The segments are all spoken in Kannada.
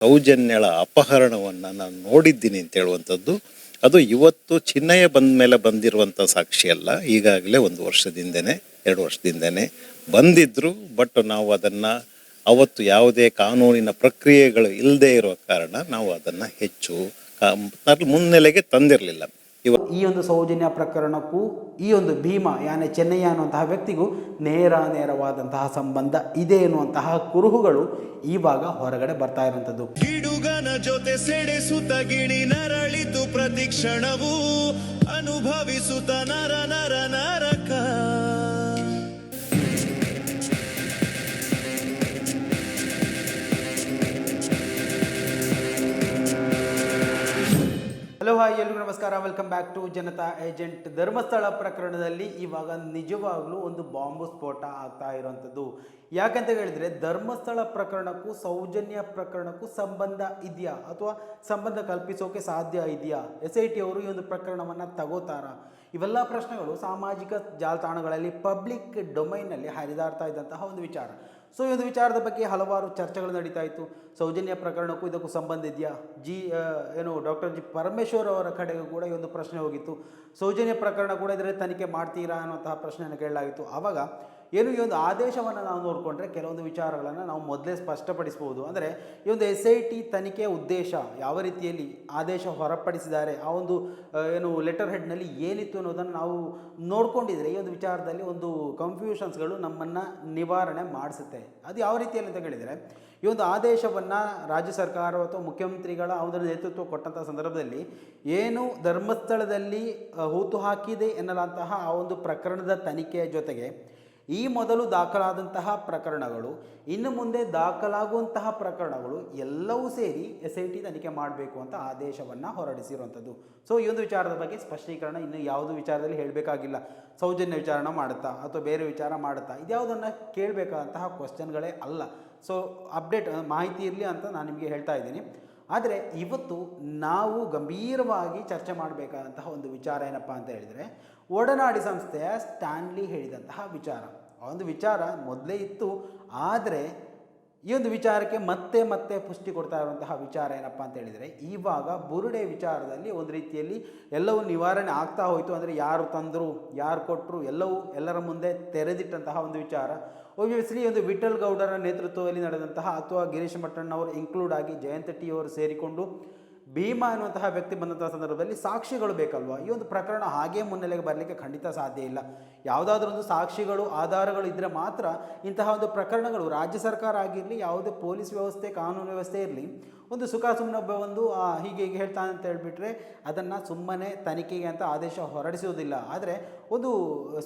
ಸೌಜನ್ಯಳ ಅಪಹರಣವನ್ನು ನಾನು ನೋಡಿದ್ದೀನಿ ಅಂತ ಹೇಳುವಂಥದ್ದು ಅದು ಇವತ್ತು ಚಿನ್ನಯ್ಯ ಬಂದ ಮೇಲೆ ಬಂದಿರುವಂಥ ಸಾಕ್ಷಿ ಅಲ್ಲ. ಈಗಾಗಲೇ 1 ವರ್ಷದಿಂದನೇ 2 ವರ್ಷದಿಂದನೇ ಬಂದಿದ್ದರು. ಬಟ್ ನಾವು ಅದನ್ನು ಅವತ್ತು ಯಾವುದೇ ಕಾನೂನಿನ ಪ್ರಕ್ರಿಯೆಗಳು ಇಲ್ಲದೆ ಇರೋ ಕಾರಣ ನಾವು ಅದನ್ನು ಹೆಚ್ಚು ಮುನ್ನೆಲೆಗೆ ತಂದಿರಲಿಲ್ಲ. ಈ ಒಂದು ಸೌಜನ್ಯ ಪ್ರಕರಣಕ್ಕೂ ಈ ಒಂದು ಭೀಮಾ ಯಾನೆ ಚೆನ್ನಯ್ಯ ಅನ್ನುವಂತಹ ವ್ಯಕ್ತಿಗೂ ನೇರವಾದಂತಹ ಸಂಬಂಧ ಇದೆ ಎನ್ನುವಂತಹ ಕುರುಹುಗಳು ಇವಾಗ ಹೊರಗಡೆ ಬರ್ತಾ ಇರುವಂಥದ್ದು. ಗಿಡುಗನ ಜೊತೆ ಸೆಡೆಸುತ್ತ ಗಿಣಿ ನರಳಿತು ಪ್ರತಿಕ್ಷಣವೂ ಅನುಭವಿಸುತ್ತ ನರ ನರ ನರಕ. ಹಲೋ ಹಾಯ್, ಎಲ್ರಿಗೂ ನಮಸ್ಕಾರ. Welcome back to Janata agent. Dharmasthala ಪ್ರಕರಣದಲ್ಲಿ ಇವಾಗ ನಿಜವಾಗ್ಲೂ ಒಂದು ಬಾಂಬು ಸ್ಫೋಟ ಆಗ್ತಾ ಇರುವಂಥದ್ದು. ಯಾಕಂತ ಹೇಳಿದರೆ ಧರ್ಮಸ್ಥಳ ಪ್ರಕರಣಕ್ಕೂ ಸೌಜನ್ಯ ಪ್ರಕರಣಕ್ಕೂ ಸಂಬಂಧ ಇದೆಯಾ ಅಥವಾ ಸಂಬಂಧ ಕಲ್ಪಿಸೋಕೆ ಸಾಧ್ಯ ಇದೆಯಾ? SIT ಅವರು ಈ ಒಂದು ಪ್ರಕರಣವನ್ನು ತಗೋತಾರಾ? ಇವೆಲ್ಲ ಪ್ರಶ್ನೆಗಳು ಸಾಮಾಜಿಕ ಜಾಲತಾಣಗಳಲ್ಲಿ ಪಬ್ಲಿಕ್ ಡೊಮೈನ್ನಲ್ಲಿ ಹರಿದಾಡ್ತಾ ಇದ್ದಂತಹ ಒಂದು ವಿಚಾರ. ಸೊ ಈ ಒಂದು ವಿಚಾರದ ಬಗ್ಗೆ ಹಲವಾರು ಚರ್ಚೆಗಳು ನಡೀತಾ ಇತ್ತು. ಸೌಜನ್ಯ ಪ್ರಕರಣಕ್ಕೂ ಇದಕ್ಕೂ ಸಂಬಂಧ ಇದೆಯಾ? ಡಾಕ್ಟರ್ ಜಿ ಪರಮೇಶ್ವರ್ ಅವರ ಕಡೆಗೂ ಕೂಡ ಈ ಒಂದು ಪ್ರಶ್ನೆ ಹೋಗಿತ್ತು. ಸೌಜನ್ಯ ಪ್ರಕರಣ ಕೂಡ ಇದರಲ್ಲಿ ತನಿಖೆ ಮಾಡ್ತೀರಾ ಅನ್ನುವಂತಹ ಪ್ರಶ್ನೆಯನ್ನು ಕೇಳಲಾಗಿತ್ತು. ಆವಾಗ ಈ ಒಂದು ಆದೇಶವನ್ನು ನಾವು ನೋಡಿಕೊಂಡ್ರೆ ಕೆಲವೊಂದು ವಿಚಾರಗಳನ್ನು ನಾವು ಮೊದಲೇ ಸ್ಪಷ್ಟಪಡಿಸ್ಬೋದು. ಅಂದರೆ ಈ ಒಂದು SIT ತನಿಖೆಯ ಉದ್ದೇಶ ಯಾವ ರೀತಿಯಲ್ಲಿ ಆದೇಶ ಹೊರಪಡಿಸಿದ್ದಾರೆ, ಆ ಒಂದು ಲೆಟರ್ ಹೆಡ್ನಲ್ಲಿ ಏನಿತ್ತು ಅನ್ನೋದನ್ನು ನಾವು ನೋಡ್ಕೊಂಡಿದ್ರೆ ಈ ಒಂದು ವಿಚಾರದಲ್ಲಿ ಒಂದು ಕನ್ಫ್ಯೂಷನ್ಸ್ಗಳು ನಮ್ಮನ್ನು ನಿವಾರಣೆ ಮಾಡಿಸುತ್ತೆ. ಅದು ಯಾವ ರೀತಿಯಲ್ಲಿ ಅಂತ ಕೇಳಿದರೆ, ಈ ಒಂದು ಆದೇಶವನ್ನು ರಾಜ್ಯ ಸರ್ಕಾರ ಅಥವಾ ಮುಖ್ಯಮಂತ್ರಿಗಳ ಒಂದು ನೇತೃತ್ವ ಕೊಟ್ಟಂಥ ಸಂದರ್ಭದಲ್ಲಿ ಏನು ಧರ್ಮಸ್ಥಳದಲ್ಲಿ ಹೂತು ಹಾಕಿದೆ ಎನ್ನಲಾದಂತಹ ಆ ಒಂದು ಪ್ರಕರಣದ ತನಿಖೆಯ ಜೊತೆಗೆ ಈ ಮೊದಲು ದಾಖಲಾದಂತಹ ಪ್ರಕರಣಗಳು, ಇನ್ನು ಮುಂದೆ ದಾಖಲಾಗುವಂತಹ ಪ್ರಕರಣಗಳು ಎಲ್ಲವೂ ಸೇರಿ SIT ತನಿಖೆ ಮಾಡಬೇಕು ಅಂತ ಆದೇಶವನ್ನು ಹೊರಡಿಸಿರುವಂಥದ್ದು. ಸೊ ಈ ಒಂದು ವಿಚಾರದ ಬಗ್ಗೆ ಸ್ಪಷ್ಟೀಕರಣ ಇನ್ನು ಯಾವುದೂ ವಿಚಾರದಲ್ಲಿ ಹೇಳಬೇಕಾಗಿಲ್ಲ. ಸೌಜನ್ಯ ವಿಚಾರಣ ಮಾಡುತ್ತಾ ಅಥವಾ ಬೇರೆ ವಿಚಾರ ಮಾಡುತ್ತಾ ಇದ್ಯಾವುದನ್ನು ಕೇಳಬೇಕಾದಂತಹ ಕ್ವಶನ್ಗಳೇ ಅಲ್ಲ. ಸೊ ಅಪ್ಡೇಟ್ ಮಾಹಿತಿ ಇರಲಿ ಅಂತ ನಾನು ನಿಮಗೆ ಹೇಳ್ತಾ ಇದ್ದೀನಿ. ಆದರೆ ಇವತ್ತು ನಾವು ಗಂಭೀರವಾಗಿ ಚರ್ಚೆ ಮಾಡಬೇಕಾದಂತಹ ಒಂದು ವಿಚಾರ ಏನಪ್ಪ ಅಂತ ಹೇಳಿದರೆ, ಒಡನಾಡಿ ಸಂಸ್ಥೆಯ ಸ್ಟ್ಯಾನ್ಲಿ ಹೇಳಿದಂತಹ ವಿಚಾರ. ಆ ಒಂದು ವಿಚಾರ ಮೊದಲೇ ಇತ್ತು, ಆದರೆ ಈ ಒಂದು ವಿಚಾರಕ್ಕೆ ಮತ್ತೆ ಪುಷ್ಟಿ ಕೊಡ್ತಾ ಇರುವಂತಹ ವಿಚಾರ ಏನಪ್ಪ ಅಂತ ಹೇಳಿದರೆ, ಇವಾಗ ಬುರುಡೆ ವಿಚಾರದಲ್ಲಿ ಒಂದು ರೀತಿಯಲ್ಲಿ ಎಲ್ಲವೂ ನಿವಾರಣೆ ಆಗ್ತಾ ಹೋಯಿತು. ಅಂದರೆ ಯಾರು ತಂದರು, ಯಾರು ಕೊಟ್ಟರು, ಎಲ್ಲರ ಮುಂದೆ ತೆರೆದಿಟ್ಟಂತಹ ಒಂದು ವಿಚಾರ. ಒಬ್ವಿಯಸ್ಲಿ ಒಂದು ವಿಠಲ್ ಗೌಡರ ನೇತೃತ್ವದಲ್ಲಿ ನಡೆದಂತಹ ಅಥವಾ ಗಿರೀಶ್ ಮಟ್ಟಣ್ಣವರು ಇನ್ಕ್ಲೂಡ್ ಆಗಿ ಜಯಂತ್ ಟಿ ಅವರು ಸೇರಿಕೊಂಡು ಭೀಮಾ ಎನ್ನುವಂತಹ ವ್ಯಕ್ತಿ ಬಂದಂತಹ ಸಂದರ್ಭದಲ್ಲಿ ಸಾಕ್ಷಿಗಳು ಬೇಕಲ್ವ? ಈ ಒಂದು ಪ್ರಕರಣ ಹಾಗೇ ಮುನ್ನೆಲೆಗೆ ಬರಲಿಕ್ಕೆ ಖಂಡಿತ ಸಾಧ್ಯ ಇಲ್ಲ. ಯಾವುದಾದ್ರೂ ಒಂದು ಸಾಕ್ಷಿಗಳು ಆಧಾರಗಳು ಇದ್ದರೆ ಮಾತ್ರ ಇಂತಹ ಒಂದು ಪ್ರಕರಣಗಳು ರಾಜ್ಯ ಸರ್ಕಾರ ಆಗಿರಲಿ, ಯಾವುದೇ ಪೊಲೀಸ್ ವ್ಯವಸ್ಥೆ ಕಾನೂನು ವ್ಯವಸ್ಥೆ ಇರಲಿ, ಒಂದು ಸುಖ ಸುಮ್ಮನೆ ಒಂದು ಹೀಗೆ ಹೇಳ್ತಾನೆ ಅಂತ ಹೇಳಿಬಿಟ್ರೆ ಅದನ್ನು ಸುಮ್ಮನೆ ತನಿಖೆಗೆ ಅಂತ ಆದೇಶ ಹೊರಡಿಸುವುದಿಲ್ಲ. ಆದರೆ ಒಂದು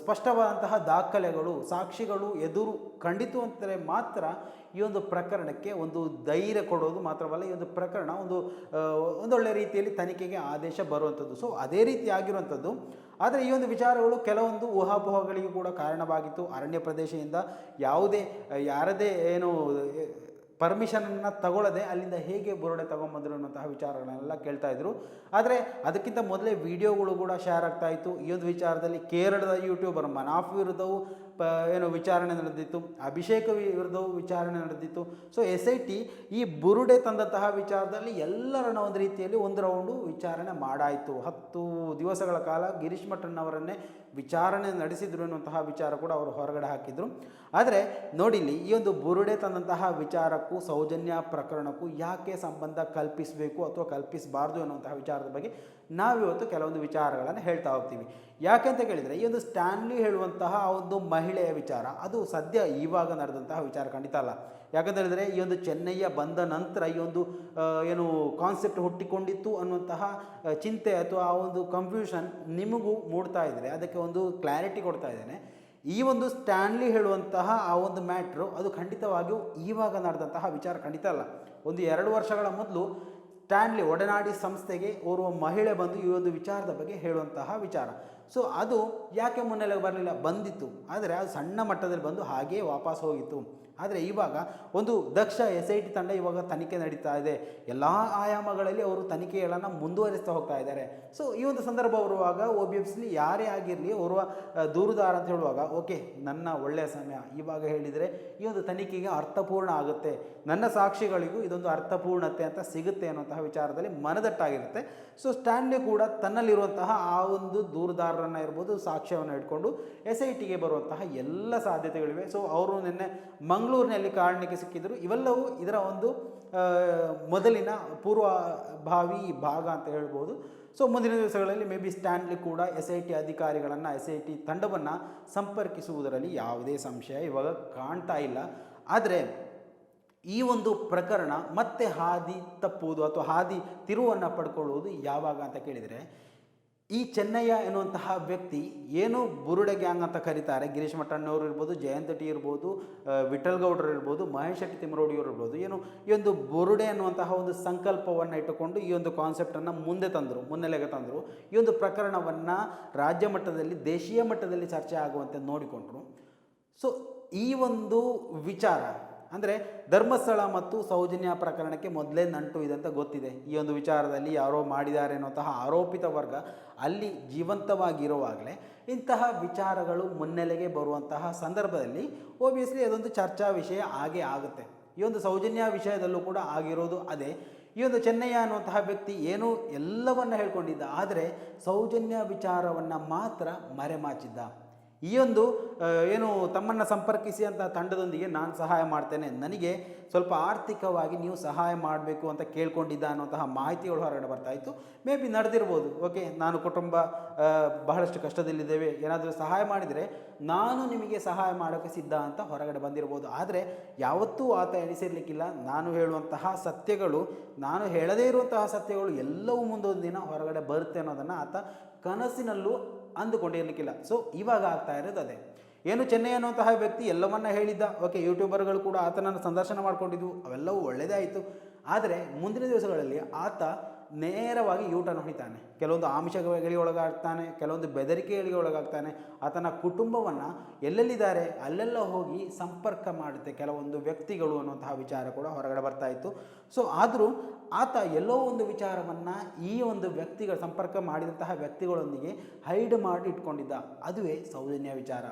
ಸ್ಪಷ್ಟವಾದಂತಹ ದಾಖಲೆಗಳು, ಸಾಕ್ಷಿಗಳು ಎದುರು ಕಂಡಿತು ಅಂತಲೇ ಮಾತ್ರ ಈ ಒಂದು ಪ್ರಕರಣಕ್ಕೆ ಒಂದು ಧೈರ್ಯ ಕೊಡೋದು ಮಾತ್ರವಲ್ಲ, ಈ ಒಂದು ಪ್ರಕರಣ ಒಂದೊಳ್ಳೆ ರೀತಿಯಲ್ಲಿ ತನಿಖೆಗೆ ಆದೇಶ ಬರುವಂಥದ್ದು. ಸೊ ಅದೇ ರೀತಿ ಆಗಿರುವಂಥದ್ದು. ಆದರೆ ಈ ಒಂದು ವಿಚಾರಗಳು ಕೆಲವೊಂದು ಊಹಾಪೋಹಗಳಿಗೆ ಕೂಡ ಕಾರಣವಾಗಿತ್ತು. ಅರಣ್ಯ ಪ್ರದೇಶದಿಂದ ಯಾರದೇ ಪರ್ಮಿಷನನ್ನು ತಗೊಳ್ಳದೆ ಅಲ್ಲಿಂದ ಹೇಗೆ ಬುರುಡೆ ತೊಗೊಂಬಂದರು ಅನ್ನೋಂತಹ ವಿಚಾರಗಳನ್ನೆಲ್ಲ ಕೇಳ್ತಾ ಇದ್ರು. ಆದರೆ ಅದಕ್ಕಿಂತ ಮೊದಲೇ ವಿಡಿಯೋಗಳು ಕೂಡ ಶೇರ್ ಆಗ್ತಾ ಇತ್ತು. ಈ ಒಂದು ವಿಚಾರದಲ್ಲಿ ಕೇರಳದ ಯೂಟ್ಯೂಬರ್ ಮನಾಫ್ ವಿರುದ್ಧವೂ ವಿಚಾರಣೆ ನಡೆದಿತ್ತು, ಅಭಿಷೇಕ್ ವಿರುದ್ಧವೂ ವಿಚಾರಣೆ ನಡೆದಿತ್ತು. ಸೊ SIT ಈ ಬುರುಡೆ ತಂದಂತಹ ವಿಚಾರದಲ್ಲಿ ಎಲ್ಲರನ್ನ ಒಂದು ರೀತಿಯಲ್ಲಿ ಒಂದು ರೌಂಡು ವಿಚಾರಣೆ ಮಾಡಾಯಿತು. 10 ದಿವಸಗಳ ಕಾಲ ಗಿರೀಶ್ ಮಟ್ಟಣ್ಣವರನ್ನೇ ವಿಚಾರಣೆ ನಡೆಸಿದ್ರು ಅನ್ನುವಂತಹ ವಿಚಾರ ಕೂಡ ಅವರು ಹೊರಗಡೆ ಹಾಕಿದರು. ಆದರೆ ನೋಡಿಲ್ಲಿ ಈ ಒಂದು ಬುರುಡೆ ತಂದಂತಹ ವಿಚಾರಕ್ಕೂ ಸೌಜನ್ಯ ಪ್ರಕರಣಕ್ಕೂ ಯಾಕೆ ಸಂಬಂಧ ಕಲ್ಪಿಸಬೇಕು ಅಥವಾ ಕಲ್ಪಿಸಬಾರ್ದು ಅನ್ನುವಂತಹ ವಿಚಾರದ ಬಗ್ಗೆ ನಾವಿವತ್ತು ಕೆಲವೊಂದು ವಿಚಾರಗಳನ್ನು ಹೇಳ್ತಾ ಹೋಗ್ತೀವಿ. ಯಾಕೆ ಅಂತ ಕೇಳಿದರೆ, ಈ ಒಂದು ಸ್ಟ್ಯಾನ್ಲಿ ಹೇಳುವಂತಹ ಆ ಒಂದು ಮಹಿಳೆಯ ವಿಚಾರ ಅದು ಸದ್ಯ ಇವಾಗ ನಡೆದಂತಹ ವಿಚಾರ ಖಂಡಿತ ಅಲ್ಲ. ಯಾಕಂತ ಹೇಳಿದರೆ ಈ ಒಂದು ಚೆನ್ನಯ್ಯ ಬಂದ ನಂತರ ಈ ಒಂದು ಕಾನ್ಸೆಪ್ಟ್ ಹುಟ್ಟಿಕೊಂಡಿತ್ತು ಅನ್ನುವಂತಹ ಚಿಂತೆ ಅಥವಾ ಆ ಒಂದು ಕನ್ಫ್ಯೂಷನ್ ನಿಮಗೂ ಮೂಡ್ತಾ ಇದ್ದರೆ ಅದಕ್ಕೆ ಒಂದು ಕ್ಲಾರಿಟಿ ಕೊಡ್ತಾ ಇದ್ದೇನೆ. ಈ ಒಂದು ಸ್ಟ್ಯಾನ್ಲಿ ಹೇಳುವಂತಹ ಆ ಒಂದು ಮ್ಯಾಟ್ರು ಅದು ಖಂಡಿತವಾಗಿಯೂ ಇವಾಗ ನಡೆದಂತಹ ವಿಚಾರ ಖಂಡಿತ ಅಲ್ಲ. 1-2 ವರ್ಷಗಳ ಮೊದಲು ಸ್ಟ್ಯಾನ್ಲಿ ಒಡನಾಡಿ ಸಂಸ್ಥೆಗೆ ಓರ್ವ ಮಹಿಳೆ ಬಂದು ಈ ಒಂದು ವಿಚಾರದ ಬಗ್ಗೆ ಹೇಳುವಂತಹ ವಿಚಾರ. ಸೊ ಅದು ಯಾಕೆ ಮುನ್ನೆಲೆಗೆ ಬರಲಿಲ್ಲ? ಬಂದಿತ್ತು, ಆದರೆ ಅದು ಸಣ್ಣ ಮಟ್ಟದಲ್ಲಿ ಬಂದು ಹಾಗೇ ವಾಪಸ್ ಹೋಗಿತ್ತು. ಆದರೆ ಇವಾಗ ಒಂದು ದಕ್ಷ SIT ತಂಡ ಇವಾಗ ತನಿಖೆ ನಡೀತಾ ಇದೆ. ಎಲ್ಲ ಆಯಾಮಗಳಲ್ಲಿ ಅವರು ತನಿಖೆಗಳನ್ನು ಮುಂದುವರಿಸ್ತಾ ಹೋಗ್ತಾ ಇದ್ದಾರೆ. ಸೊ ಈ ಒಂದು ಸಂದರ್ಭ ಬರುವಾಗ OBSಲಿ ಯಾರೇ ಆಗಿರಲಿ ಓರ್ವ ದೂರುದಾರ ಅಂತ ಹೇಳುವಾಗ ಓಕೆ ನನ್ನ ಒಳ್ಳೆಯ ಸಮಯ ಇವಾಗ ಹೇಳಿದರೆ ಈ ಒಂದು ತನಿಖೆಗೆ ಅರ್ಥಪೂರ್ಣ ಆಗುತ್ತೆ, ನನ್ನ ಸಾಕ್ಷಿಗಳಿಗೂ ಇದೊಂದು ಅರ್ಥಪೂರ್ಣತೆ ಅಂತ ಸಿಗುತ್ತೆ ಅನ್ನುವಂತಹ ವಿಚಾರದಲ್ಲಿ ಮನದಟ್ಟಾಗಿರುತ್ತೆ. ಸೊ ಸ್ಟ್ಯಾನ್ಲಿ ಕೂಡ ತನ್ನಲ್ಲಿರುವಂತಹ ಆ ಒಂದು ದೂರುದಾರರನ್ನು ಇರ್ಬೋದು ಸಾಕ್ಷ್ಯವನ್ನು ಇಟ್ಕೊಂಡು SITಗೆ ಬರುವಂತಹ ಎಲ್ಲ ಸಾಧ್ಯತೆಗಳಿವೆ. ಸೊ ಅವರು ನಿನ್ನೆ ಮಂಗಳೂರಿನಲ್ಲಿ ಕಾರಣಕ್ಕೆ ಸಿಕ್ಕಿದ್ರು. ಇವೆಲ್ಲವೂ ಇದರ ಒಂದು ಮೊದಲಿನ ಪೂರ್ವಭಾವಿ ಭಾಗ ಅಂತ ಹೇಳ್ಬೋದು. ಸೊ ಮುಂದಿನ ದಿವಸಗಳಲ್ಲಿ ಮೇ ಬಿ ಸ್ಟ್ಯಾನ್ಲಿ ಕೂಡ SIT ಅಧಿಕಾರಿಗಳನ್ನು SIT ತಂಡವನ್ನು ಸಂಪರ್ಕಿಸುವುದರಲ್ಲಿ ಯಾವುದೇ ಸಂಶಯ ಇವಾಗ ಕಾಣ್ತಾ ಇಲ್ಲ. ಆದರೆ ಈ ಒಂದು ಪ್ರಕರಣ ಮತ್ತೆ ಹಾದಿ ತಪ್ಪುವುದು ಅಥವಾ ಹಾದಿ ತಿರುವನ್ನು ಪಡ್ಕೊಳ್ಳುವುದು ಯಾವಾಗ ಅಂತ ಕೇಳಿದರೆ, ಈ ಚೆನ್ನಯ್ಯ ಎನ್ನುವಂತಹ ವ್ಯಕ್ತಿ ಏನು ಬುರುಡೆ ಗ್ಯಾಂಗ್ ಅಂತ ಕರೀತಾರೆ, ಗಿರೀಶ್ ಮಠಣ್ಣವರು ಇರ್ಬೋದು, ಜಯಂತ್ ಟಿ ಇರ್ಬೋದು, ವಿಠಲ್ ಗೌಡರು ಇರ್ಬೋದು, ಮಹೇಶ್ ಶೆಟ್ಟಿ ತಿಮ್ಮರೋಡಿಯವರು ಇರ್ಬೋದು, ಏನು ಈ ಒಂದು ಬುರುಡೆ ಅನ್ನುವಂತಹ ಒಂದು ಸಂಕಲ್ಪವನ್ನು ಇಟ್ಟುಕೊಂಡು ಈ ಒಂದು ಕಾನ್ಸೆಪ್ಟನ್ನು ಮುನ್ನೆಲೆಗೆ ತಂದರು. ಈ ಒಂದು ಪ್ರಕರಣವನ್ನು ರಾಜ್ಯ ಮಟ್ಟದಲ್ಲಿ ದೇಶೀಯ ಮಟ್ಟದಲ್ಲಿ ಚರ್ಚೆ ಆಗುವಂತೆ ನೋಡಿಕೊಂಡ್ರು. ಸೊ ಈ ಒಂದು ವಿಚಾರ ಅಂದರೆ ಧರ್ಮಸ್ಥಳ ಮತ್ತು ಸೌಜನ್ಯ ಪ್ರಕರಣಕ್ಕೆ ಮೊದಲೇ ನಂಟು ಇದೆ ಅಂತ ಗೊತ್ತಿದೆ. ಈ ಒಂದು ವಿಚಾರದಲ್ಲಿ ಯಾರೋ ಮಾಡಿದ್ದಾರೆ ಅನ್ನುವಂತಹ ಆರೋಪಿತ ವರ್ಗ ಅಲ್ಲಿ ಜೀವಂತವಾಗಿರುವಾಗಲೇ ಇಂತಹ ವಿಚಾರಗಳು ಮುನ್ನೆಲೆಗೆ ಬರುವಂತಹ ಸಂದರ್ಭದಲ್ಲಿ ಒಬ್ವಿಯಸ್ಲಿ ಅದೊಂದು ಚರ್ಚಾ ವಿಷಯ ಆಗೇ ಆಗುತ್ತೆ. ಈ ಒಂದು ಸೌಜನ್ಯ ವಿಷಯದಲ್ಲೂ ಕೂಡ ಆಗಿರೋದು ಅದೇ. ಈ ಒಂದು ಚೆನ್ನಯ್ಯ ಅನ್ನುವಂತಹ ವ್ಯಕ್ತಿ ಏನು ಎಲ್ಲವನ್ನ ಹೇಳ್ಕೊಂಡಿದ್ದ, ಆದರೆ ಸೌಜನ್ಯ ವಿಚಾರವನ್ನು ಮಾತ್ರ ಮರೆಮಾಚಿದ್ದ. ಈ ಒಂದು ಏನು ತಮ್ಮನ್ನು ಸಂಪರ್ಕಿಸಿ ಅಂತ ತಂಡದೊಂದಿಗೆ ನಾನು ಸಹಾಯ ಮಾಡ್ತೇನೆ, ನನಗೆ ಸ್ವಲ್ಪ ಆರ್ಥಿಕವಾಗಿ ನೀವು ಸಹಾಯ ಮಾಡಬೇಕು ಅಂತ ಕೇಳ್ಕೊಂಡಿದ್ದ ಅನ್ನುವಂತಹ ಮಾಹಿತಿಗಳು ಹೊರಗಡೆ ಬರ್ತಾಯಿತ್ತು. May be ನಡೆದಿರ್ಬೋದು. ಓಕೆ, ನಾನು ಕುಟುಂಬ ಬಹಳಷ್ಟು ಕಷ್ಟದಲ್ಲಿದ್ದೇವೆ, ಏನಾದರೂ ಸಹಾಯ ಮಾಡಿದರೆ ನಾನು ನಿಮಗೆ ಸಹಾಯ ಮಾಡೋಕ್ಕೆ ಸಿದ್ಧ ಅಂತ ಹೊರಗಡೆ ಬಂದಿರ್ಬೋದು. ಆದರೆ ಯಾವತ್ತೂ ಆತ ಎಣಿಸಿರ್ಲಿಕ್ಕಿಲ್ಲ ನಾನು ಹೇಳುವಂತಹ ಸತ್ಯಗಳು, ನಾನು ಹೇಳದೇ ಇರುವಂತಹ ಸತ್ಯಗಳು ಎಲ್ಲವೂ ಮುಂದೊಂದು ದಿನ ಹೊರಗಡೆ ಬರುತ್ತೆ ಅನ್ನೋದನ್ನು ಆತ ಕನಸಿನಲ್ಲೂ ಅಂದುಕೊಂಡಿರಲಿಕ್ಕಿಲ್ಲ. ಸೊ ಇವಾಗ ಆಗ್ತಾ ಇರೋದು ಅದೇ. ಏನು ಚೆನ್ನೈ ಅನ್ನುವಂತಹ ವ್ಯಕ್ತಿ ಎಲ್ಲವನ್ನ ಹೇಳಿದ್ದ. ಓಕೆ, ಯೂಟ್ಯೂಬರ್ಗಳು ಕೂಡ ಆತನನ್ನು ಸಂದರ್ಶನ ಮಾಡಿಕೊಂಡಿದ್ವು, ಅವೆಲ್ಲವೂ ಒಳ್ಳೆಯದೇ ಆಯಿತು. ಆದರೆ ಮುಂದಿನ ದಿವಸಗಳಲ್ಲಿ ಆತ ನೇರವಾಗಿ ಯೂಟರ್ನ್ ಹೊಡಿತಾನೆ. ಕೆಲವೊಂದು ಆಮಿಷಗಳಿಗೆ ಒಳಗಾಗ್ತಾನೆ, ಕೆಲವೊಂದು ಬೆದರಿಕೆಗಳಿಗೆ ಒಳಗಾಗ್ತಾನೆ. ಆತನ ಕುಟುಂಬವನ್ನು ಎಲ್ಲೆಲ್ಲಿದ್ದಾರೆ ಅಲ್ಲೆಲ್ಲ ಹೋಗಿ ಸಂಪರ್ಕ ಮಾಡುತ್ತೆ ಕೆಲವೊಂದು ವ್ಯಕ್ತಿಗಳು ಅನ್ನುವಂತಹ ವಿಚಾರ ಕೂಡ ಹೊರಗಡೆ ಬರ್ತಾ ಇತ್ತು. ಸೊ ಆದರೂ ಆತ ಎಲ್ಲೋ ಒಂದು ವಿಚಾರವನ್ನು ಈ ಒಂದು ವ್ಯಕ್ತಿಗಳ ಸಂಪರ್ಕ ಮಾಡಿದಂತಹ ವ್ಯಕ್ತಿಗಳೊಂದಿಗೆ ಹೈಡ್ ಮಾಡಿ ಇಟ್ಕೊಂಡಿದ್ದ. ಅದುವೇ ಸೌಜನ್ಯ ವಿಚಾರ.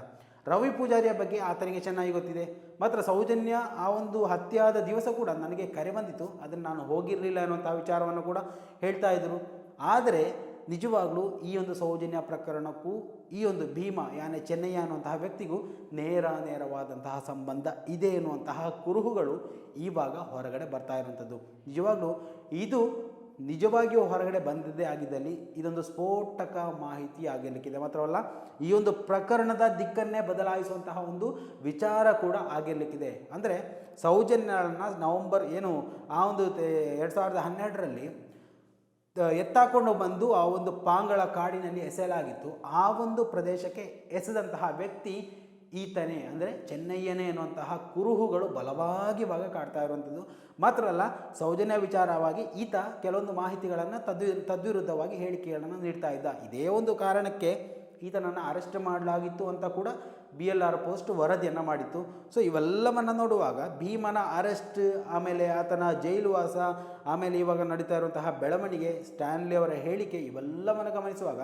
ರವಿ ಪೂಜಾರಿಯ ಬಗ್ಗೆ ಆತನಿಗೆ ಚೆನ್ನಾಗಿ ಗೊತ್ತಿದೆ. ಮಾತ್ರ ಸೌಜನ್ಯ ಆ ಒಂದು ಹತ್ಯೆಯಾದ ದಿವಸ ಕೂಡ ನನಗೆ ಕರೆ ಬಂದಿತ್ತು, ಅದನ್ನು ನಾನು ಹೋಗಿರಲಿಲ್ಲ ಅನ್ನುವಂಥ ವಿಚಾರವನ್ನು ಕೂಡ ಹೇಳ್ತಾ ಇದ್ದರು. ಆದರೆ ನಿಜವಾಗ್ಲೂ ಈ ಒಂದು ಸೌಜನ್ಯ ಪ್ರಕರಣಕ್ಕೂ ಈ ಒಂದು ಭೀಮಾ ಯಾನೆ ಚೆನ್ನಯ್ಯ ಅನ್ನುವಂತಹ ವ್ಯಕ್ತಿಗೂ ನೇರವಾದಂತಹ ಸಂಬಂಧ ಇದೆ ಎನ್ನುವಂತಹ ಕುರುಹುಗಳು ಇವಾಗ ಹೊರಗಡೆ ಬರ್ತಾ ಇರುವಂಥದ್ದು. ಇದು ನಿಜವಾಗಿಯೂ ಹೊರಗಡೆ ಬಂದಿದ್ದೇ ಆಗಿದ್ದಲ್ಲಿ ಇದೊಂದು ಸ್ಫೋಟಕ ಮಾಹಿತಿ ಆಗಿರಲಿಕ್ಕಿದೆ. ಮಾತ್ರವಲ್ಲ, ಈ ಒಂದು ಪ್ರಕರಣದ ದಿಕ್ಕನ್ನೇ ಬದಲಾಯಿಸುವಂತಹ ಒಂದು ವಿಚಾರ ಕೂಡ ಆಗಿರಲಿಕ್ಕಿದೆ. ಅಂದರೆ ಸೌಜನ್ಯನ ನವಂಬರ್ ಆ ಒಂದು 2012ರಲ್ಲಿ ಎತ್ತಾಕೊಂಡು ಬಂದು ಆ ಒಂದು ಪಾಂಗಳ ಕಾಡಿನಲ್ಲಿ ಎಸೆಯಲಾಗಿತ್ತು. ಆ ಒಂದು ಪ್ರದೇಶಕ್ಕೆ ಎಸೆದಂತಹ ವ್ಯಕ್ತಿ ಈತನೇ, ಅಂದರೆ ಚೆನ್ನಯ್ಯನೇ ಎನ್ನುವಂತಹ ಕುರುಹುಗಳು ಬಲವಾಗಿ ಭಾಗ ಕಾಡ್ತಾ ಇರುವಂಥದ್ದು. ಮಾತ್ರ ಅಲ್ಲ, ಸೌಜನ್ಯ ವಿಚಾರವಾಗಿ ಈತ ಕೆಲವೊಂದು ಮಾಹಿತಿಗಳನ್ನು ತದ್ವಿರುದ್ಧವಾಗಿ ಹೇಳಿಕೆಗಳನ್ನು ನೀಡ್ತಾ ಇದ್ದ. ಇದೇ ಒಂದು ಕಾರಣಕ್ಕೆ ಈತನನ್ನು ಅರೆಸ್ಟ್ ಮಾಡಲಾಗಿತ್ತು ಅಂತ ಕೂಡ BLR ಪೋಸ್ಟ್ ವರದಿಯನ್ನು ಮಾಡಿತ್ತು. ಸೊ ಇವೆಲ್ಲವನ್ನು ನೋಡುವಾಗ ಭೀಮನ ಅರೆಸ್ಟ್, ಆಮೇಲೆ ಆತನ ಜೈಲುವಾಸ, ಆಮೇಲೆ ಇವಾಗ ನಡೀತಾ ಇರುವಂತಹ ಬೆಳವಣಿಗೆ, ಸ್ಟ್ಯಾನ್ಲಿ ಅವರ ಹೇಳಿಕೆ, ಇವೆಲ್ಲವನ್ನು ಗಮನಿಸುವಾಗ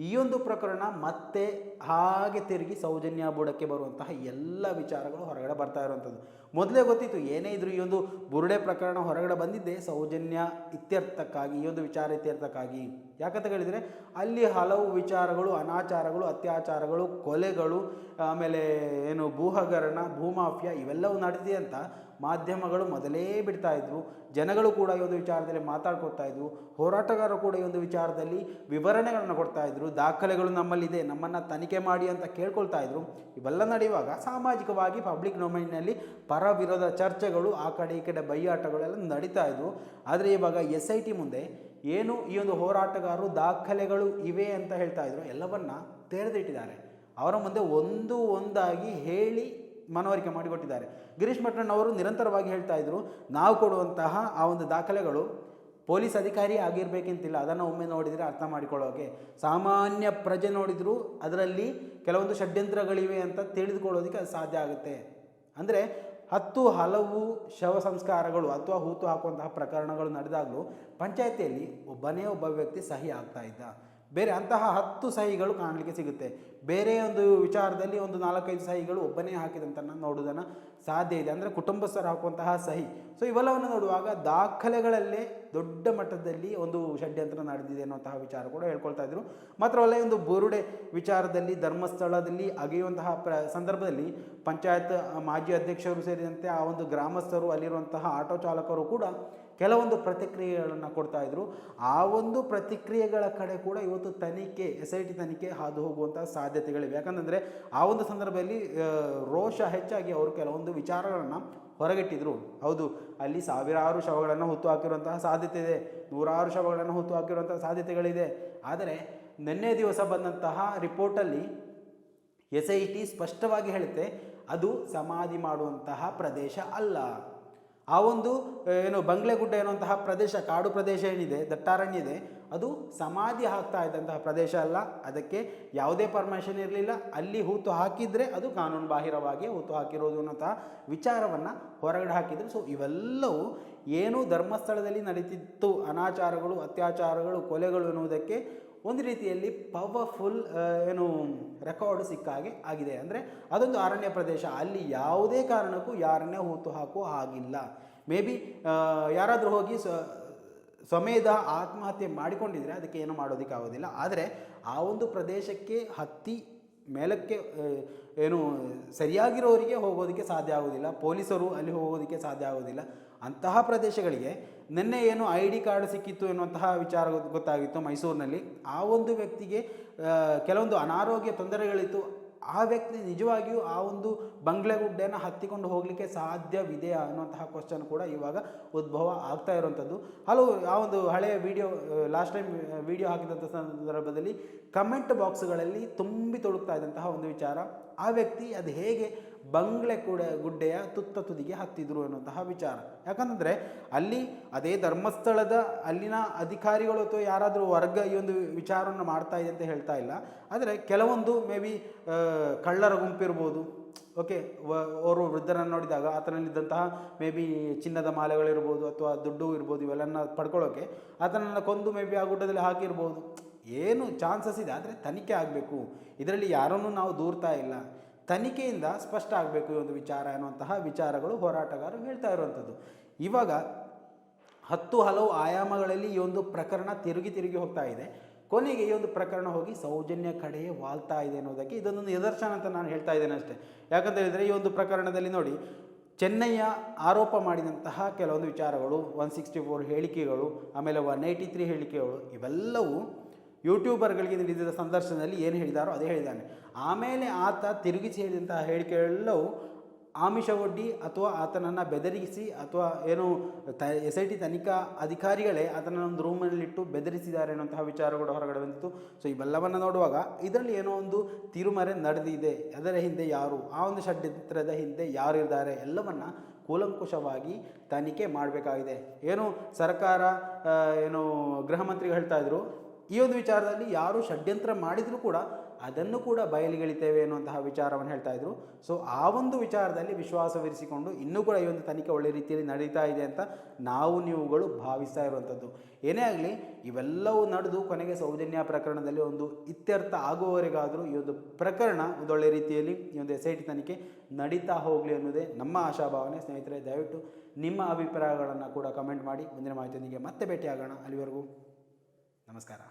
ಈ ಒಂದು ಪ್ರಕರಣ ಮತ್ತೆ ಹಾಗೆ ತಿರುಗಿ ಸೌಜನ್ಯ ಬುಡಕ್ಕೆ ಬರುವಂತಹ ಎಲ್ಲ ವಿಚಾರಗಳು ಹೊರಗಡೆ ಬರ್ತಾ ಇರುವಂಥದ್ದು. ಮೊದಲೇ ಗೊತ್ತಿತ್ತು, ಏನೇ ಇದ್ರೂ ಈ ಒಂದು ಬುರುಡೆ ಪ್ರಕರಣ ಹೊರಗಡೆ ಬಂದಿದ್ದೆ ಸೌಜನ್ಯ ಇತ್ಯರ್ಥಕ್ಕಾಗಿ, ಈ ಒಂದು ವಿಚಾರ ಇತ್ಯರ್ಥಕ್ಕಾಗಿ. ಯಾಕಂತ ಹೇಳಿದರೆ ಅಲ್ಲಿ ಹಲವು ವಿಚಾರಗಳು, ಅನಾಚಾರಗಳು, ಅತ್ಯಾಚಾರಗಳು, ಕೊಲೆಗಳು, ಆಮೇಲೆ ಭೂಹಗರಣ, ಭೂಮಾಫಿಯಾ ಇವೆಲ್ಲವೂ ನಡೆದಿದೆ ಅಂತ ಮಾಧ್ಯಮಗಳು ಮೊದಲೇ ಬಿಡ್ತಾ ಇದ್ವು. ಜನಗಳು ಕೂಡ ಈ ಒಂದು ವಿಚಾರದಲ್ಲಿ ಮಾತಾಡ್ಕೊಡ್ತಾ ಇದ್ವು. ಹೋರಾಟಗಾರರು ಕೂಡ ಈ ಒಂದು ವಿಚಾರದಲ್ಲಿ ವಿವರಣೆಗಳನ್ನು ಕೊಡ್ತಾ ಇದ್ರು. ದಾಖಲೆಗಳು ನಮ್ಮಲ್ಲಿದೆ, ನಮ್ಮನ್ನು ತನಿಖೆ ಮಾಡಿ ಅಂತ ಕೇಳ್ಕೊಳ್ತಾ ಇದ್ರು. ಇವೆಲ್ಲ ನಡೆಯುವಾಗ ಸಾಮಾಜಿಕವಾಗಿ ಪಬ್ಲಿಕ್ ಡೊಮೈನ್ನಲ್ಲಿ ಪರ ವಿರೋಧ ಚರ್ಚೆಗಳು, ಆ ಕಡೆ ಈ ಕಡೆ ಬೈಯಾಟಗಳೆಲ್ಲ ನಡೀತಾ ಇದ್ವು. ಆದರೆ ಇವಾಗ SIT ಮುಂದೆ ಈ ಒಂದು ಹೋರಾಟಗಾರರು ದಾಖಲೆಗಳು ಇವೆ ಅಂತ ಹೇಳ್ತಾ ಇದ್ರು, ಎಲ್ಲವನ್ನ ತೆರೆದಿಟ್ಟಿದ್ದಾರೆ. ಅವರ ಮುಂದೆ ಒಂದಾಗಿ ಹೇಳಿ ಮನವರಿಕೆ ಮಾಡಿಕೊಟ್ಟಿದ್ದಾರೆ. ಗಿರೀಶ್ ಮಠಣ್ಣವರು ನಿರಂತರವಾಗಿ ಹೇಳ್ತಾ ಇದ್ರು, ನಾವು ಕೊಡುವಂತಹ ಆ ಒಂದು ದಾಖಲೆಗಳು ಪೊಲೀಸ್ ಅಧಿಕಾರಿ ಆಗಿರಬೇಕಂತಿಲ್ಲ, ಅದನ್ನು ಒಮ್ಮೆ ನೋಡಿದರೆ ಅರ್ಥ ಮಾಡಿಕೊಳ್ಳೋಕೆ, ಸಾಮಾನ್ಯ ಪ್ರಜೆ ನೋಡಿದರೂ ಅದರಲ್ಲಿ ಕೆಲವೊಂದು ಷಡ್ಯಂತ್ರಗಳಿವೆ ಅಂತ ತಿಳಿದುಕೊಳ್ಳೋದಕ್ಕೆ ಅದು ಸಾಧ್ಯ ಆಗುತ್ತೆ. ಅಂದರೆ ಹಲವು ಶವ ಸಂಸ್ಕಾರಗಳು ಅಥವಾ ಹೂತು ಹಾಕುವಂತಹ ಪ್ರಕರಣಗಳು ನಡೆದಾಗಲೂ ಪಂಚಾಯತಿಯಲ್ಲಿ ಒಬ್ಬ ವ್ಯಕ್ತಿ ಸಹಿ ಆಗ್ತಾ ಇದ್ದ. ಬೇರೆ ಅಂತಹ 10 ಸಹಿಗಳು ಕಾಣಲಿಕ್ಕೆ ಸಿಗುತ್ತೆ. ಬೇರೆ ಒಂದು ವಿಚಾರದಲ್ಲಿ ಒಂದು 4-5 ಸಹಿಗಳು ಒಬ್ಬನೇ ಹಾಕಿದಂತ ನೋಡುವುದನ್ನು ಸಾಧ್ಯ ಇದೆ, ಅಂದರೆ ಕುಟುಂಬಸ್ಥರು ಹಾಕುವಂತಹ ಸಹಿ. ಸೊ ಇವೆಲ್ಲವನ್ನು ನೋಡುವಾಗ ದಾಖಲೆಗಳಲ್ಲೇ ದೊಡ್ಡ ಮಟ್ಟದಲ್ಲಿ ಒಂದು ಷಡ್ಯಂತ್ರ ನಡೆದಿದೆ ಅನ್ನುವಂತಹ ವಿಚಾರ ಕೂಡ ಹೇಳ್ಕೊಳ್ತಾ ಇದ್ರು. ಮಾತ್ರವಲ್ಲ, ಒಂದು ಬುರುಡೆ ವಿಚಾರದಲ್ಲಿ ಧರ್ಮಸ್ಥಳದಲ್ಲಿ ಅಗೆಯುವಂತಹ ಸಂದರ್ಭದಲ್ಲಿ ಪಂಚಾಯತ್ ಮಾಜಿ ಅಧ್ಯಕ್ಷರು ಸೇರಿದಂತೆ ಆ ಒಂದು ಗ್ರಾಮಸ್ಥರು, ಅಲ್ಲಿರುವಂತಹ ಆಟೋ ಚಾಲಕರು ಕೂಡ ಕೆಲವೊಂದು ಪ್ರತಿಕ್ರಿಯೆಗಳನ್ನು ಕೊಡ್ತಾ ಇದ್ರು. ಆ ಒಂದು ಪ್ರತಿಕ್ರಿಯೆಗಳ ಕಡೆ ಕೂಡ ಇವತ್ತು ತನಿಖೆ, SIT ತನಿಖೆ ಹಾದು ಹೋಗುವಂತಹ ಸಾಧ್ಯತೆಗಳಿವೆ. ಯಾಕಂತಂದರೆ ಆ ಒಂದು ಸಂದರ್ಭದಲ್ಲಿ ರೋಷ ಹೆಚ್ಚಾಗಿ ಅವರು ಕೆಲವೊಂದು ವಿಚಾರಗಳನ್ನು ಹೊರಗಿಟ್ಟಿದ್ರು. ಹೌದು, ಅಲ್ಲಿ ಸಾವಿರಾರು ಶವಗಳನ್ನು ಹುತ್ತು ಹಾಕಿರುವಂತಹ ಸಾಧ್ಯತೆ ಇದೆ, 100 ಶವಗಳನ್ನು ಹುತ್ತು ಹಾಕಿರುವಂತಹ ಸಾಧ್ಯತೆಗಳಿದೆ. ಆದರೆ ನಿನ್ನೆ ದಿವಸ ಬಂದಂತಹ ರಿಪೋರ್ಟಲ್ಲಿ SIT ಸ್ಪಷ್ಟವಾಗಿ ಹೇಳುತ್ತೆ, ಅದು ಸಮಾಧಿ ಮಾಡುವಂತಹ ಪ್ರದೇಶ ಅಲ್ಲ. ಆ ಒಂದು ಬಂಗ್ಲೆಗುಡ್ಡ ಎನ್ನುವಂತಹ ಪ್ರದೇಶ, ಕಾಡು ಪ್ರದೇಶ ಏನಿದೆ, ದಟ್ಟಾರಣ್ಯ ಇದೆ, ಅದು ಸಮಾಧಿ ಹಾಕ್ತಾ ಇದ್ದಂತಹ ಪ್ರದೇಶ ಅಲ್ಲ. ಅದಕ್ಕೆ ಯಾವುದೇ ಪರ್ಮಿಷನ್ ಇರಲಿಲ್ಲ. ಅಲ್ಲಿ ಹೂತು ಹಾಕಿದರೆ ಅದು ಕಾನೂನು ಬಾಹಿರವಾಗಿ ಹೂತು ಹಾಕಿರೋದು ಅನ್ನೋಂತಹ ವಿಚಾರವನ್ನು ಹೊರಗಡೆ ಹಾಕಿದರು. ಸೊ ಇವೆಲ್ಲವೂ ಏನು ಧರ್ಮಸ್ಥಳದಲ್ಲಿ ನಡೀತಿತ್ತು, ಅನಾಚಾರಗಳು, ಅತ್ಯಾಚಾರಗಳು, ಕೊಲೆಗಳು ಎನ್ನುವುದಕ್ಕೆ ಒಂದು ರೀತಿಯಲ್ಲಿ ಪವರ್ಫುಲ್ ರೆಕಾರ್ಡ್ ಸಿಕ್ಕ ಹಾಗೆ ಆಗಿದೆ. ಅಂದರೆ ಅದೊಂದು ಅರಣ್ಯ ಪ್ರದೇಶ, ಅಲ್ಲಿ ಯಾವುದೇ ಕಾರಣಕ್ಕೂ ಯಾರನ್ನೇ ಹೂತು ಹಾಕುವ ಹಾಗಿಲ್ಲ. ಮೇ ಬಿ ಯಾರಾದರೂ ಹೋಗಿ ಸ್ವಮೇಧ ಆತ್ಮಹತ್ಯೆ ಮಾಡಿಕೊಂಡಿದ್ರೆ ಅದಕ್ಕೆ ಏನು ಮಾಡೋದಕ್ಕಾಗೋದಿಲ್ಲ. ಆದರೆ ಆ ಒಂದು ಪ್ರದೇಶಕ್ಕೆ ಹತ್ತಿ ಮೇಲಕ್ಕೆ ಸರಿಯಾಗಿರೋರಿಗೆ ಹೋಗೋದಕ್ಕೆ ಸಾಧ್ಯ ಆಗೋದಿಲ್ಲ, ಪೊಲೀಸರು ಅಲ್ಲಿ ಹೋಗೋದಕ್ಕೆ ಸಾಧ್ಯ ಆಗೋದಿಲ್ಲ. ಅಂತಹ ಪ್ರದೇಶಗಳಿಗೆ ನಿನ್ನೆ ID ಕಾರ್ಡ್ ಸಿಕ್ಕಿತ್ತು ಎನ್ನುವಂತಹ ವಿಚಾರ ಗೊತ್ತಾಗಿತ್ತು ಮೈಸೂರಿನಲ್ಲಿ. ಆ ಒಂದು ವ್ಯಕ್ತಿಗೆ ಕೆಲವೊಂದು ಅನಾರೋಗ್ಯ ತೊಂದರೆಗಳಿತ್ತು. ಆ ವ್ಯಕ್ತಿ ನಿಜವಾಗಿಯೂ ಆ ಒಂದು ಬಂಗ್ಲೆಗುಡ್ಡೆಯನ್ನು ಹತ್ತಿಕೊಂಡು ಹೋಗಲಿಕ್ಕೆ ಸಾಧ್ಯವಿದೆಯಾ ಅನ್ನುವಂತಹ ಕ್ವಶನ್ ಕೂಡ ಇವಾಗ ಉದ್ಭವ ಆಗ್ತಾ ಇರುವಂಥದ್ದು. ಆ ಒಂದು ಹಳೆಯ ಲಾಸ್ಟ್ ಟೈಮ್ ವಿಡಿಯೋ ಹಾಕಿದಂಥ ಸಂದರ್ಭದಲ್ಲಿ ಕಮೆಂಟ್ ಬಾಕ್ಸ್ಗಳಲ್ಲಿ ತುಂಬಿ ತೊಡಗ್ತಾ ಇದ್ದಂತಹ ಒಂದು ವಿಚಾರ, ಆ ವ್ಯಕ್ತಿ ಅದು ಹೇಗೆ ಗುಡ್ಡೆಯ ತುದಿಗೆ ಹತ್ತಿದ್ರು ಅನ್ನುವಂತಹ ವಿಚಾರ. ಯಾಕಂತಂದರೆ ಅಲ್ಲಿ ಅದೇ ಧರ್ಮಸ್ಥಳದ ಅಲ್ಲಿನ ಅಧಿಕಾರಿಗಳು ಅಥವಾ ಯಾರಾದರೂ ವರ್ಗ ಈ ಒಂದು ವಿಚಾರವನ್ನು ಮಾಡ್ತಾ ಇದೆ ಅಂತ ಹೇಳ್ತಾ ಇಲ್ಲ. ಆದರೆ ಕೆಲವೊಂದು ಮೇ ಬಿ ಕಳ್ಳರ ಗುಂಪಿರ್ಬೋದು. ಓಕೆ, ಅವರು ವೃದ್ಧರನ್ನು ನೋಡಿದಾಗ ಆತನಲ್ಲಿದ್ದಂತಹ ಮೇ ಬಿ ಚಿನ್ನದ ಮಾಲೆಗಳಿರ್ಬೋದು ಅಥವಾ ದುಡ್ಡು ಇರ್ಬೋದು, ಇವೆಲ್ಲನ್ನ ಪಡ್ಕೊಳ್ಳೋಕೆ ಆತನನ್ನು ಕೊಂದು ಮೇ ಬಿ ಆ ಗುಡ್ಡದಲ್ಲಿ ಹಾಕಿರ್ಬೋದು. ಏನು ಚಾನ್ಸಸ್ ಇದೆ, ಆದರೆ ತನಿಖೆ ಆಗಬೇಕು. ಇದರಲ್ಲಿ ಯಾರನ್ನೂ ನಾವು ದೂರ್ತಾ ಇಲ್ಲ, ತನಿಖೆಯಿಂದ ಸ್ಪಷ್ಟ ಆಗಬೇಕು ಈ ಒಂದು ವಿಚಾರ ಅನ್ನುವಂತಹ ವಿಚಾರಗಳು ಹೋರಾಟಗಾರರು ಹೇಳ್ತಾ ಇರುವಂಥದ್ದು. ಇವಾಗ ಹಲವು ಆಯಾಮಗಳಲ್ಲಿ ಈ ಒಂದು ಪ್ರಕರಣ ತಿರುಗಿ ಹೋಗ್ತಾ ಇದೆ. ಕೊನೆಗೆ ಈ ಒಂದು ಪ್ರಕರಣ ಹೋಗಿ ಸೌಜನ್ಯ ಕಡೆಯೇ ವಾಲ್ತಾ ಇದೆ ಅನ್ನೋದಕ್ಕೆ ಇದೊಂದು ನಿದರ್ಶನ ಅಂತ ನಾನು ಹೇಳ್ತಾ ಇದ್ದೇನೆ ಅಷ್ಟೇ. ಯಾಕಂತ ಹೇಳಿದರೆ ಈ ಒಂದು ಪ್ರಕರಣದಲ್ಲಿ ನೋಡಿ, ಚೆನ್ನಯ್ಯ ಆರೋಪ ಮಾಡಿದಂತಹ ಕೆಲವೊಂದು ವಿಚಾರಗಳು, 164 ಹೇಳಿಕೆಗಳು, ಆಮೇಲೆ 183 ಹೇಳಿಕೆಗಳು, ಇವೆಲ್ಲವೂ ಯೂಟ್ಯೂಬರ್ಗಳಿಗೆ ನೀಡಿದ ಸಂದರ್ಶನದಲ್ಲಿ ಏನು ಹೇಳಿದಾರೋ ಅದೇ ಹೇಳಿದ್ದಾನೆ. ಆಮೇಲೆ ಆತ ತಿರುಗಿಸಿ ಹೇಳಿದಂತಹ ಹೇಳಿಕೆಗಳೆಲ್ಲವೂ ಆಮಿಷವೊಡ್ಡಿ ಅಥವಾ ಆತನನ್ನು ಬೆದರಿಸಿ ಅಥವಾ SIT ತನಿಖಾ ಅಧಿಕಾರಿಗಳೇ ಆತನ ಒಂದು ರೂಮಲ್ಲಿಟ್ಟು ಬೆದರಿಸಿದ್ದಾರೆ ಅನ್ನುವಂತಹ ವಿಚಾರ ಕೂಡ ಹೊರಗಡೆ ಬಂದಿತ್ತು. ಸೊ ಇವೆಲ್ಲವನ್ನು ನೋಡುವಾಗ ಇದರಲ್ಲಿ ಏನೋ ಒಂದು ತಿರುಮರೆ ನಡೆದಿದೆ. ಅದರ ಹಿಂದೆ ಯಾರು, ಆ ಒಂದು ಷಡ್ಯಂತ್ರದ ಹಿಂದೆ ಯಾರಿದ್ದಾರೆ, ಎಲ್ಲವನ್ನು ಕೂಲಂಕುಷವಾಗಿ ತನಿಖೆ ಮಾಡಬೇಕಾಗಿದೆ. ಸರ್ಕಾರ ಗೃಹ ಮಂತ್ರಿಗಳು ಹೇಳ್ತಾ ಇದ್ರು, ಈ ಒಂದು ವಿಚಾರದಲ್ಲಿ ಯಾರು ಷಡ್ಯಂತ್ರ ಮಾಡಿದರೂ ಕೂಡ ಅದನ್ನು ಕೂಡ ಬಯಲಿಗೆಳಿತೇವೆ ಅನ್ನುವಂತಹ ವಿಚಾರವನ್ನು ಹೇಳ್ತಾ ಇದ್ರು. ಸೊ ಆ ಒಂದು ವಿಚಾರದಲ್ಲಿ ವಿಶ್ವಾಸವಿರಿಸಿಕೊಂಡು ಇನ್ನೂ ಕೂಡ ಈ ಒಂದು ತನಿಖೆ ಒಳ್ಳೆ ರೀತಿಯಲ್ಲಿ ನಡೀತಾ ಇದೆ ಅಂತ ನೀವುಗಳು ಭಾವಿಸ್ತಾ ಇರುವಂಥದ್ದು. ಏನೇ ಆಗಲಿ, ಇವೆಲ್ಲವೂ ನಡೆದು ಕೊನೆಗೆ ಸೌಜನ್ಯ ಪ್ರಕರಣದಲ್ಲಿ ಒಂದು ಇತ್ಯರ್ಥ ಆಗುವವರೆಗಾದರೂ ಈ ಒಂದು ಪ್ರಕರಣ ಒಂದೊಳ್ಳೆ ರೀತಿಯಲ್ಲಿ ಈ ಒಂದು SIT ತನಿಖೆ ನಡೀತಾ ಹೋಗಲಿ ಅನ್ನೋದೇ ನಮ್ಮ ಆಶಾಭಾವನೆ. ಸ್ನೇಹಿತರೆ, ದಯವಿಟ್ಟು ನಿಮ್ಮ ಅಭಿಪ್ರಾಯಗಳನ್ನು ಕೂಡ ಕಮೆಂಟ್ ಮಾಡಿ. ಮುಂದಿನ ಮಾಹಿತಿಯೊಂದಿಗೆ ಮತ್ತೆ ಭೇಟಿಯಾಗೋಣ. ಅಲ್ಲಿವರೆಗೂ ನಮಸ್ಕಾರ.